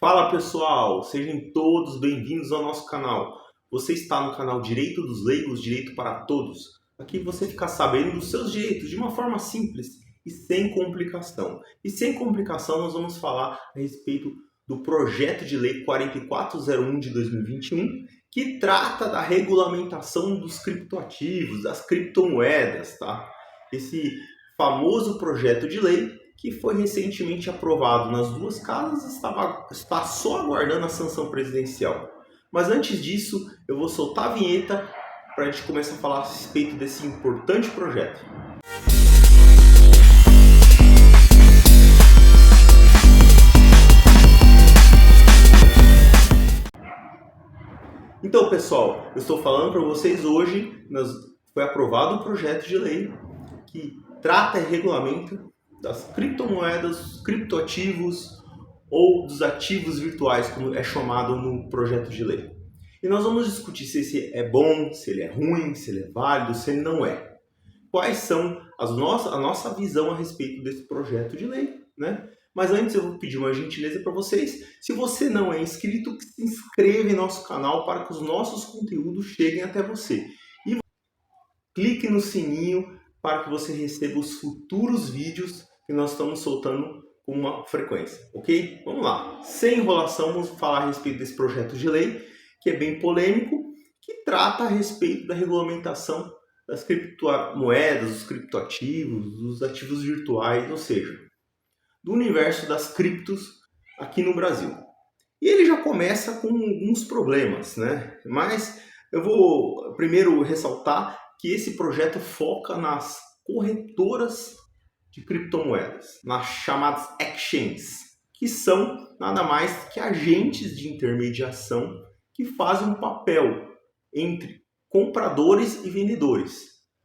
Fala pessoal, sejam todos bem-vindos ao nosso canal. Você está no canal Direito dos Leigos, Direito para Todos. Aqui você fica sabendo dos seus direitos de uma forma simples e sem complicação. E sem complicação nós vamos falar a respeito do projeto de lei 4401 de 2021, que trata da regulamentação dos criptoativos, das criptomoedas, tá? Esse famoso projeto de lei que foi recentemente aprovado nas duas casas, está só aguardando a sanção presidencial. Mas antes disso, eu vou soltar a vinheta para a gente começar a falar a respeito desse importante projeto. Então, pessoal, eu estou falando para vocês hoje, foi aprovado um projeto de lei que trata e regulamenta das criptomoedas, criptoativos ou dos ativos virtuais, como é chamado no projeto de lei. E nós vamos discutir se esse é bom, se ele é ruim, se ele é válido, se ele não é. Quais são a nossa visão a respeito desse projeto de lei, né? Mas antes eu vou pedir uma gentileza para vocês. Se você não é inscrito, se inscreva em nosso canal para que os nossos conteúdos cheguem até você. E clique no sininho para que você receba os futuros vídeos que nós estamos soltando com uma frequência, ok? Vamos lá, sem enrolação, vamos falar a respeito desse projeto de lei, que é bem polêmico, que trata a respeito da regulamentação das criptomoedas, dos criptoativos, dos ativos virtuais, ou seja, do universo das criptos aqui no Brasil. E ele já começa com alguns problemas, né? Mas eu vou primeiro ressaltar que esse projeto foca nas corretoras de criptomoedas, nas chamadas exchanges, que são nada mais que agentes de intermediação que fazem um papel entre compradores e vendedores.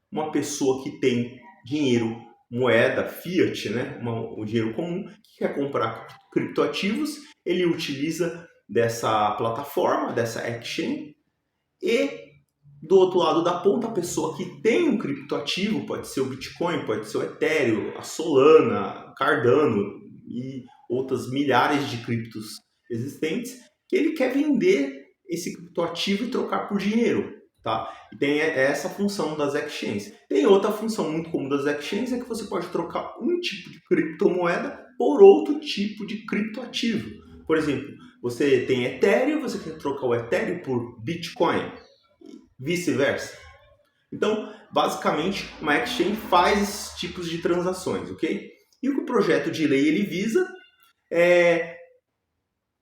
Uma pessoa que tem dinheiro, moeda, fiat, né, o dinheiro comum, que quer comprar criptoativos, ele utiliza dessa plataforma, dessa exchange, e do outro lado da ponta, a pessoa que tem um criptoativo, pode ser o Bitcoin, pode ser o Ethereum, a Solana, Cardano e outras milhares de criptos existentes, que ele quer vender esse criptoativo e trocar por dinheiro, tá? E tem essa função das exchanges. Tem outra função muito comum das exchanges, é que você pode trocar um tipo de criptomoeda por outro tipo de criptoativo. Por exemplo, você tem Ethereum, você quer trocar o Ethereum por Bitcoin, vice-versa. Então, basicamente, uma exchange faz esses tipos de transações, ok? E o que o projeto de lei ele visa é,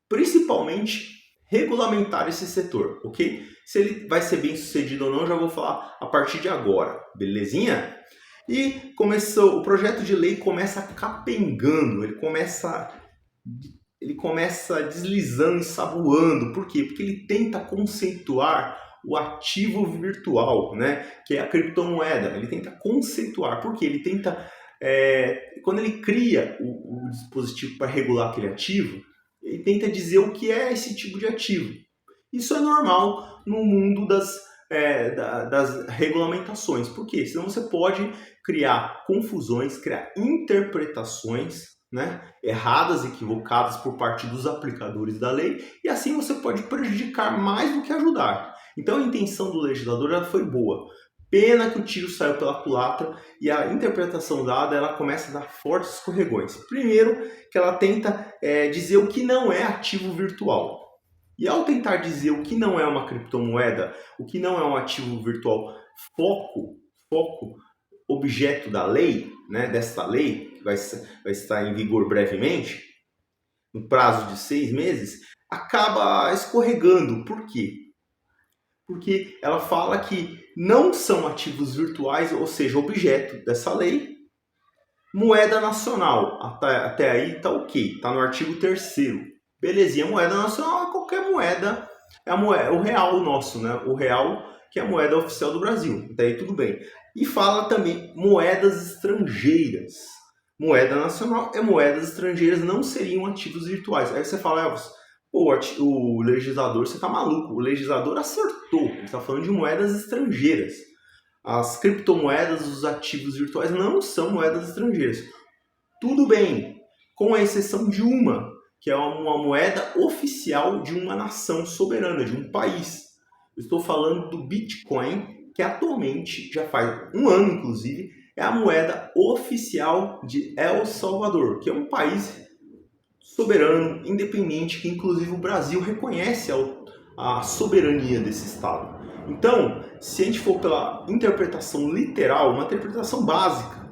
principalmente, regulamentar esse setor, ok? Se ele vai ser bem sucedido ou não, já vou falar a partir de agora, belezinha? E o projeto de lei começa capengando, ele começa deslizando e saboando. Por quê? Porque ele tenta conceituar o ativo virtual, né? Que é a criptomoeda. Ele tenta conceituar, porque ele tenta, quando ele cria o dispositivo para regular aquele ativo, ele tenta dizer o que é esse tipo de ativo. Isso é normal no mundo das regulamentações. Por quê? Senão você pode criar confusões, criar interpretações, né, erradas, equivocadas por parte dos aplicadores da lei, e assim você pode prejudicar mais do que ajudar. Então a intenção do legislador ela foi boa. Pena que o tiro saiu pela culatra e a interpretação dada ela começa a dar fortes escorregões. Primeiro, que ela tenta dizer o que não é ativo virtual. E ao tentar dizer o que não é uma criptomoeda, o que não é um ativo virtual, objeto da lei, né, desta lei, que vai estar em vigor brevemente, no prazo de 6 meses, acaba escorregando. Por quê? Porque ela fala que não são ativos virtuais, ou seja, objeto dessa lei, moeda nacional. Até aí está ok, está no artigo 3º. Belezinha, moeda nacional é qualquer moeda, o real nosso, né? O real que é a moeda oficial do Brasil, até aí tudo bem. E fala também moedas estrangeiras. Moeda nacional é moedas estrangeiras, não seriam ativos virtuais. Aí você fala, Elvis, o legislador, você tá maluco, o legislador acertou, ele está falando de moedas estrangeiras. As criptomoedas, os ativos virtuais não são moedas estrangeiras. Tudo bem, com a exceção de uma, que é uma moeda oficial de uma nação soberana, de um país. Eu estou falando do Bitcoin, que atualmente, já faz um ano inclusive, é a moeda oficial de El Salvador, que é um país soberano, independente, que inclusive o Brasil reconhece a soberania desse Estado. Então, se a gente for pela interpretação literal, uma interpretação básica,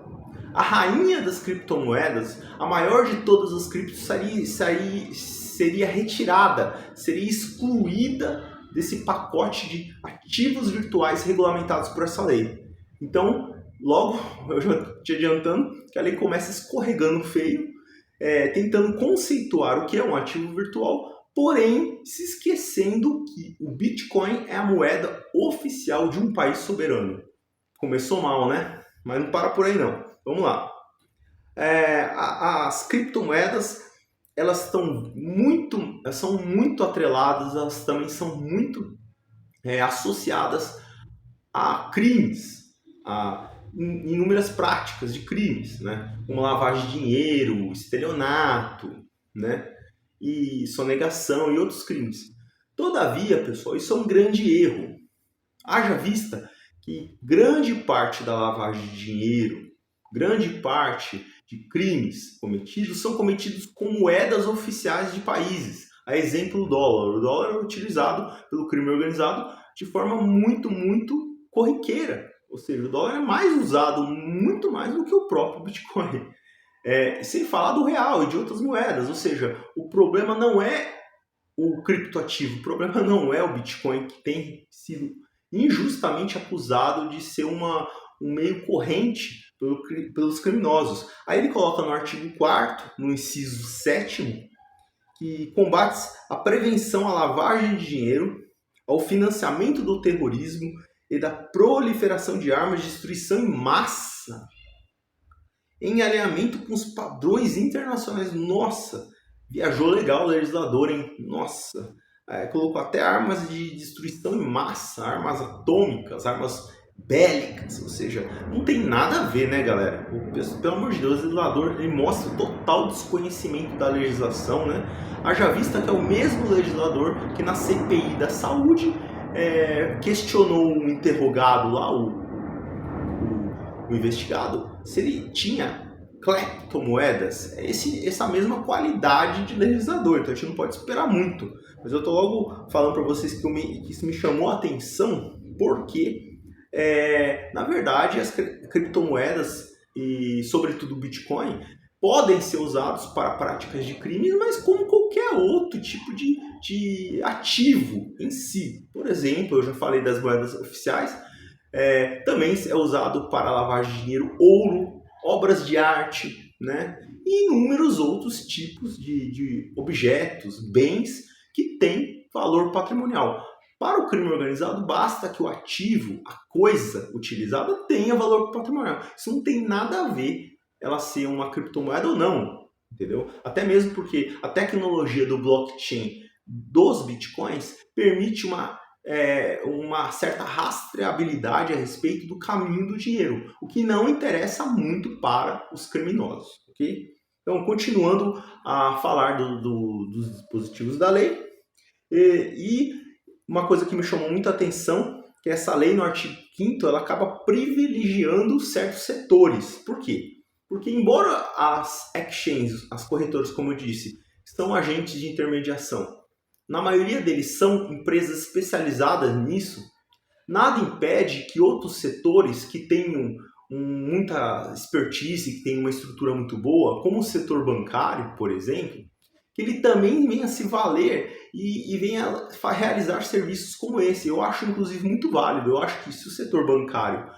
a rainha das criptomoedas, a maior de todas as criptos, seria retirada, seria excluída desse pacote de ativos virtuais regulamentados por essa lei. Então, logo, eu já te adiantando, que a lei começa escorregando feio, tentando conceituar o que é um ativo virtual, porém se esquecendo que o Bitcoin é a moeda oficial de um país soberano. Começou mal, né? Mas não para por aí não. Vamos lá. As criptomoedas, elas são muito atreladas, elas também são muito associadas a crimes, a inúmeras práticas de crimes, né? Como lavagem de dinheiro, estelionato, né? E sonegação e outros crimes. Todavia, pessoal, isso é um grande erro. Haja vista que grande parte da lavagem de dinheiro, grande parte de crimes cometidos são cometidos com moedas oficiais de países. A exemplo do dólar. O dólar é utilizado pelo crime organizado de forma muito, muito corriqueira. Ou seja, o dólar é mais usado, muito mais do que o próprio Bitcoin. Sem falar do real e de outras moedas. Ou seja, o problema não é o criptoativo, o problema não é o Bitcoin, que tem sido injustamente acusado de ser um meio corrente pelos criminosos. Aí ele coloca no artigo 4º, no inciso 7º, que combate a prevenção à lavagem de dinheiro, ao financiamento do terrorismo e da proliferação de armas de destruição em massa, em alinhamento com os padrões internacionais. Nossa, viajou legal o legislador, hein? Nossa, colocou até armas de destruição em massa, armas atômicas, armas bélicas, ou seja, não tem nada a ver, né, galera? Pelo amor de Deus, o legislador ele mostra total desconhecimento da legislação, né? Haja vista que é o mesmo legislador que na CPI da saúde questionou o interrogado lá, o investigado, se ele tinha criptomoedas, essa mesma qualidade de legislador, então a gente não pode esperar muito. Mas eu estou logo falando para vocês que isso me chamou a atenção, porque na verdade as criptomoedas e sobretudo o Bitcoin podem ser usados para práticas de crimes, mas como qualquer outro tipo de ativo em si. Por exemplo, eu já falei das moedas oficiais, também é usado para lavagem de dinheiro, ouro, obras de arte, né? E inúmeros outros tipos de objetos, bens que têm valor patrimonial. Para o crime organizado, basta que o ativo, a coisa utilizada, tenha valor patrimonial. Isso não tem nada a ver ela ser uma criptomoeda ou não, entendeu? Até mesmo porque a tecnologia do blockchain dos bitcoins permite uma certa rastreabilidade a respeito do caminho do dinheiro, o que não interessa muito para os criminosos, ok? Então, continuando a falar dos dispositivos da lei, e uma coisa que me chamou muita atenção, que essa lei no artigo 5º, ela acaba privilegiando certos setores. Por quê? Porque embora as exchanges, as corretoras, como eu disse, são agentes de intermediação, na maioria deles são empresas especializadas nisso, nada impede que outros setores que tenham muita expertise, que tenham uma estrutura muito boa, como o setor bancário, por exemplo, que ele também venha se valer e venha realizar serviços como esse. Eu acho, inclusive, muito válido. Eu acho que se o setor bancário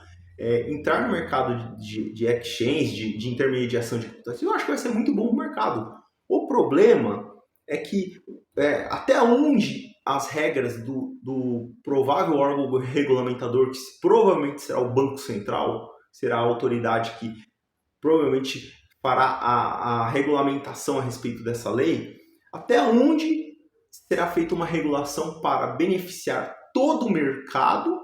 entrar no mercado de exchange, de intermediação de reputação, eu acho que vai ser muito bom no mercado. O problema é que até onde as regras do provável órgão regulamentador, que provavelmente será o Banco Central, será a autoridade que provavelmente fará a regulamentação a respeito dessa lei, até onde será feita uma regulação para beneficiar todo o mercado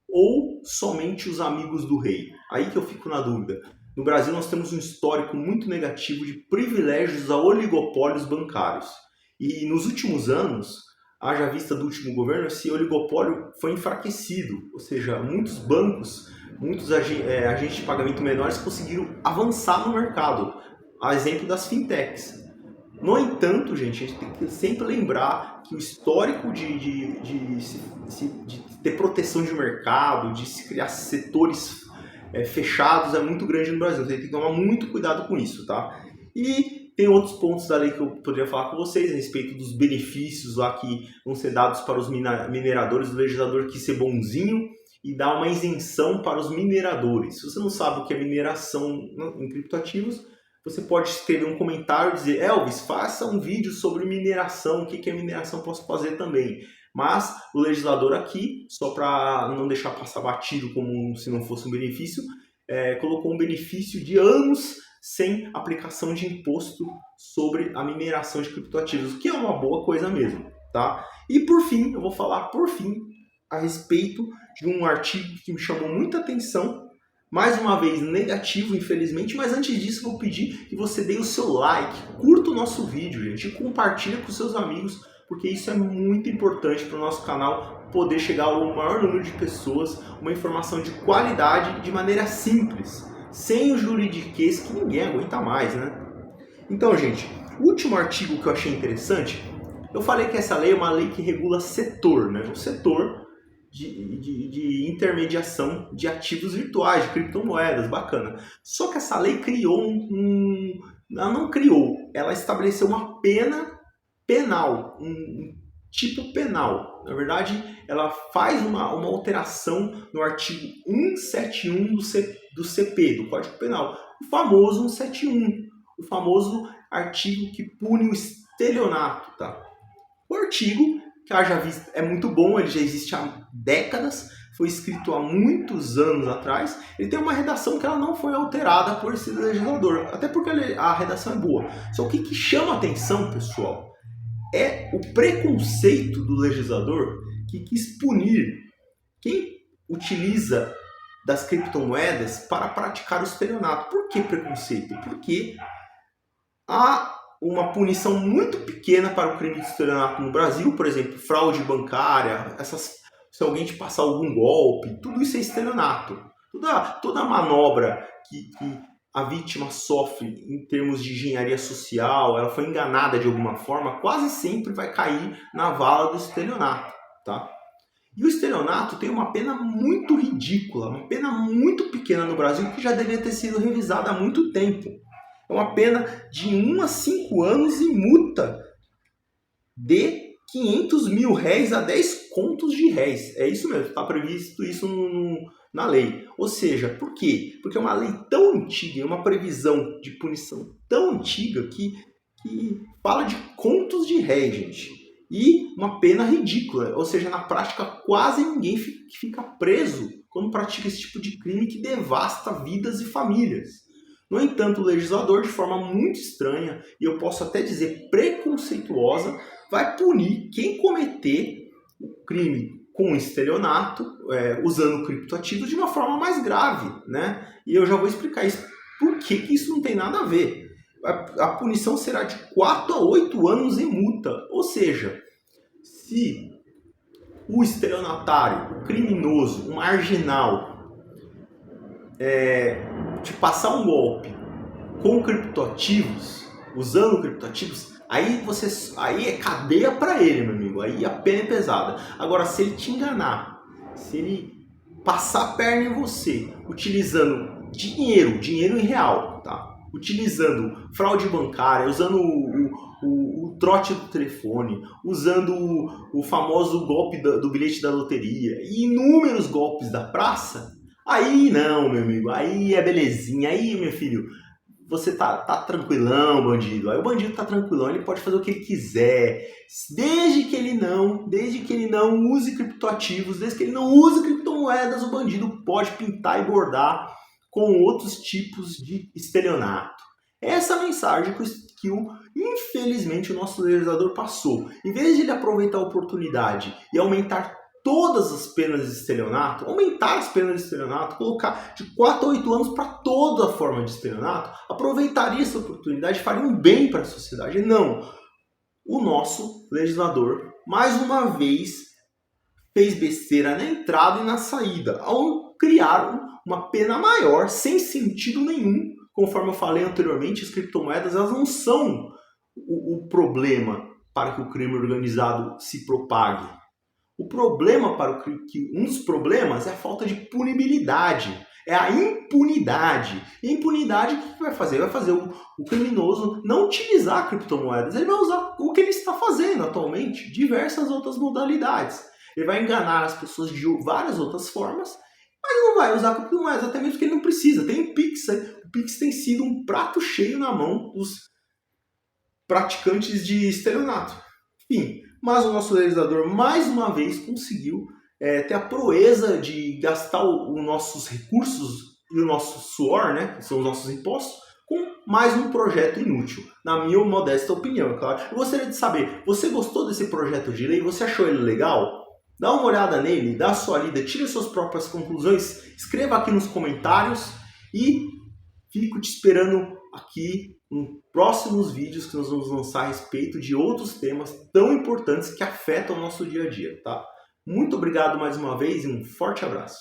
ou somente os amigos do rei? Aí que eu fico na dúvida. no Brasil nós temos um histórico muito negativo de privilégios a oligopólios bancários. E nos últimos anos, haja vista do último governo, esse oligopólio foi enfraquecido. Ou seja, muitos bancos, muitos agentes de pagamento menores conseguiram avançar no mercado. A exemplo das fintechs. No entanto, gente, a gente tem que sempre lembrar que o histórico de ter proteção de mercado, de se criar setores fechados é muito grande no Brasil. Então, tem que tomar muito cuidado com isso, tá? E tem outros pontos da lei que eu poderia falar com vocês a respeito dos benefícios lá que vão ser dados para os mineradores. O legislador quis ser bonzinho e dar uma isenção para os mineradores. Se você não sabe o que é mineração em criptoativos, você pode escrever um comentário e dizer: Elvis, faça um vídeo sobre mineração, o que é mineração, posso fazer também. Mas o legislador aqui, só para não deixar passar batido como se não fosse um benefício, colocou um benefício de anos sem aplicação de imposto sobre a mineração de criptoativos, o que é uma boa coisa mesmo, tá? E por fim, eu vou falar a respeito de um artigo que me chamou muita atenção. Mais uma vez, negativo, infelizmente, mas antes disso eu vou pedir que você dê o seu like, curta o nosso vídeo, gente, e compartilha com seus amigos, porque isso é muito importante para o nosso canal poder chegar ao maior número de pessoas, uma informação de qualidade de maneira simples, sem o juridiquês que ninguém aguenta mais, né? Então, gente, o último artigo que eu achei interessante, eu falei que essa lei é uma lei que regula setor, né? O setor de intermediação de ativos virtuais, de criptomoedas, bacana. Só que essa lei criou ela não criou, ela estabeleceu uma pena penal, um tipo penal. Na verdade, ela faz uma alteração no artigo 171 do CP, do Código Penal, o famoso 171, o famoso artigo que pune o estelionato, tá? O artigo, que haja visto, é muito bom, ele já existe há décadas, foi escrito há muitos anos atrás, ele tem uma redação que ela não foi alterada por esse legislador, até porque a redação é boa. Só que o que chama a atenção, pessoal, é o preconceito do legislador que quis punir quem utiliza das criptomoedas para praticar o estelionato. Por que preconceito? Porque há uma punição muito pequena para o crime de estelionato no Brasil, por exemplo, fraude bancária, se alguém te passar algum golpe, tudo isso é estelionato. Toda manobra que a vítima sofre em termos de engenharia social, ela foi enganada de alguma forma, quase sempre vai cair na vala do estelionato, tá? E o estelionato tem uma pena muito ridícula, uma pena muito pequena no Brasil que já deveria ter sido revisada há muito tempo. É uma pena de 1 a 5 anos e multa de 500 mil réis a 10 contos de réis. É isso mesmo, está previsto isso na lei. Ou seja, por quê? Porque é uma lei tão antiga, é uma previsão de punição tão antiga que fala de contos de réis, gente. E uma pena ridícula. Ou seja, na prática, quase ninguém fica preso quando pratica esse tipo de crime que devasta vidas e famílias. No entanto, o legislador, de forma muito estranha, e eu posso até dizer preconceituosa, vai punir quem cometer o crime com estelionato, usando criptoativos, de uma forma mais grave, né? E eu já vou explicar isso, por que isso não tem nada a ver. A punição será de 4 a 8 anos em multa. Ou seja, se o estelionatário, o criminoso, o marginal, te passar um golpe com criptoativos, usando criptoativos, aí é cadeia para ele, meu amigo. Aí a pena é pesada. Agora, se ele te enganar, se ele passar a perna em você, utilizando dinheiro em real, tá? Utilizando fraude bancária, usando o trote do telefone, usando o famoso golpe do bilhete da loteria e inúmeros golpes da praça, aí não, meu amigo, aí é belezinha, aí, meu filho, você tá tranquilão, bandido. Aí o bandido tá tranquilão, ele pode fazer o que ele quiser, desde que ele não use criptoativos, desde que ele não use criptomoedas, o bandido pode pintar e bordar com outros tipos de estelionato. Essa é a mensagem que infelizmente o nosso legislador passou. Em vez de ele aproveitar a oportunidade e aumentar todas as penas de estelionato, aumentar as penas de estelionato, colocar de 4 a 8 anos para toda a forma de estelionato, aproveitaria essa oportunidade e faria um bem para a sociedade. Não. O nosso legislador, mais uma vez, fez besteira na entrada e na saída, ao criar uma pena maior, sem sentido nenhum. Conforme eu falei anteriormente, as criptomoedas elas não são o problema para que o crime organizado se propague. O problema um dos problemas é a falta de punibilidade, é a impunidade. E a impunidade o que vai fazer? Vai fazer o criminoso não utilizar criptomoedas, ele vai usar o que ele está fazendo atualmente, diversas outras modalidades. Ele vai enganar as pessoas de várias outras formas, mas não vai usar criptomoedas, até mesmo porque ele não precisa. Tem o Pix, o Pix tem sido um prato cheio na mão dos praticantes de estelionato. Enfim, mas o nosso legislador mais uma vez conseguiu ter a proeza de gastar os nossos recursos e o nosso suor, né, que são os nossos impostos, com mais um projeto inútil, na minha modesta opinião, é claro. Eu gostaria de saber, você gostou desse projeto de lei? Você achou ele legal? Dá uma olhada nele, dá a sua lida, tire suas próprias conclusões, escreva aqui nos comentários e fico te esperando aqui em próximos vídeos que nós vamos lançar a respeito de outros temas tão importantes que afetam o nosso dia a dia, tá? Muito obrigado mais uma vez e um forte abraço.